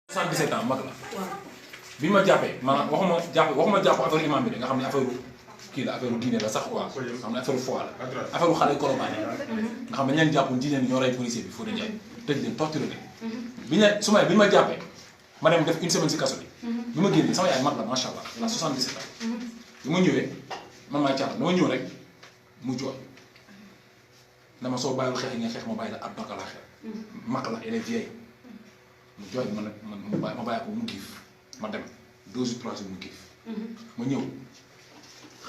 77 ans mag la. bi ma jàppee maanaam waxuma jàpp affaire imam bi de nga xam ne affaire kii la affaire diine la sax quoi xam ne affaire foi la affaire xale Colobane nga xam ne dañ leen jàppoon diine ñoo rey policier bi Fodé Ndiaye tëj leen torturé leen bi ñu ma jàppee ma dem def une semaine si kaso bi ma génnee sama yaay mag la macha allah la 77 ans bi ma ñëwee man maay caalam dama ñëw rek mu jooy dama soo bàyyiwul xeex yi nga xeex ma bàyyi la àdduna la xeex mag la elle est vieille mu jooy ma bàyyi ko mu giif ma dem 2 jours 3 jours mu giif ma ñëw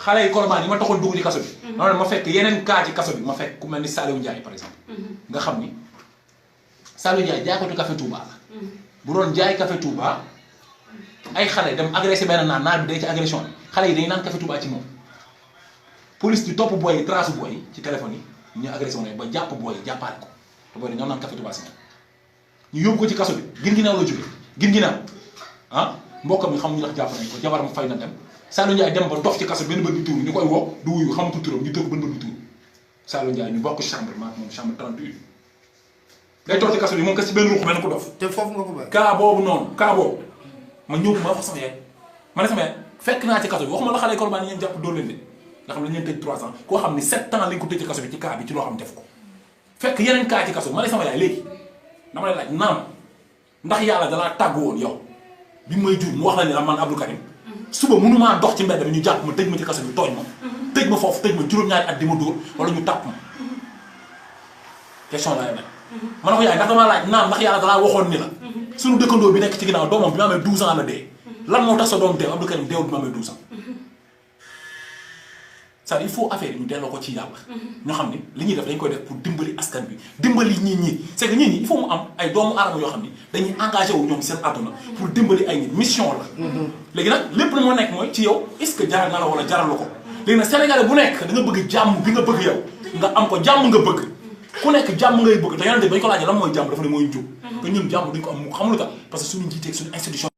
xale yi Colobane yi ma taxoon dugg ci kaso bi noonu ma fekk yeneen cas ci kaso bi ma fekk ku mel ni Saliou Ndiaye par exemple nga xam ni Saliou Ndiaye jaaykatu café Touba la bu doon jaay café Touba ay xale dem agressé benn naan bi day ci agression xale yi dañuy naan café Touba ci moom police bi topp booy yi trace booy yi ci téléphone yi ñu agressé woon ba jàpp booy yi jàppaale ko te booy dañoo naan café Touba si moom ñu yóbbu ko ci kaso bi Guinguinéo la jógee Guinguinéo ah mbokkam yi xamuñu ndax jàpp nañ ko jabaram fay na dem Saliou Ndiaye dem ba dox ci kaso benn bët bi tuuru ñu koy woo du wuyu xamatu turam ñu tëgg benn bët bi tuuru Saliou Ndiaye ñu bokk chambre maak moom chambre 31 day toog ci kaso bi moom kas ci benn ruux benn ko dof te foofu nga ko bàyyi. cas boobu noonu cas boobu ma ñëw ma wax sama yaay ma ne sama yaay fekk naa ci kaso bi waxuma la xale Colobane yi ngeen jàpp dóor leen de nga xam ne dañ leen tëj 3 ans koo xam ne 7 ans lañ ko tëj ci kaso bi ci cas bi ci loo xam def ko fekk yeneen cas ci kaso bi ma ne sama yaay léegi dama lay laaj naam ndax yàlla dalaa tàggu woon yow bi may jur mu wax la ne la man Abdou Karim suba mënumaa dox ci mbedd bi ñu jàpp ma tëj ma ci kaso bi tooñ ma tëj ma foofu tëj ma juróom-ñaari at di ma dóor wala ñu tàpp ma question laay nag ma ne ko yaay ndax damaa laaj naam ndax yàlla dalaa waxoon ni la suñu dëkkandoo bi nekk ci ginnaaw doomam bi ma amee 12 ans la dee lan moo tax sa doom deew Abdou Karim deewul bi ma amee 12 ans c'est-à-dire il faut affaire yi ñu delloo ko ci yàlla ñoo xam ne li ñuy def dañ koy def pour dimbali askan bi dimbali ñi c'est que ñi il faut mu am ay doomu aadama yoo xam ni dañuy engagé wu ñoom seen àdduna pour dimbali ay nit mission la léegi nag lépp lu moo nekk mooy ci yow est-ce que jaral na la wala jaralu ko léegi nag sénégalais bu nekk da nga bëgg jàmm bi nga bëgg yow nga am ko jàmm nga bëgg ku nekk jàmm ngay bëgg te yonente bi bañ ko laajee lan mooy jàmm dafa ne mooy njub te ñun jàmm duñ ko am mu xamul tax parce que suñu njiiteeg suñu institution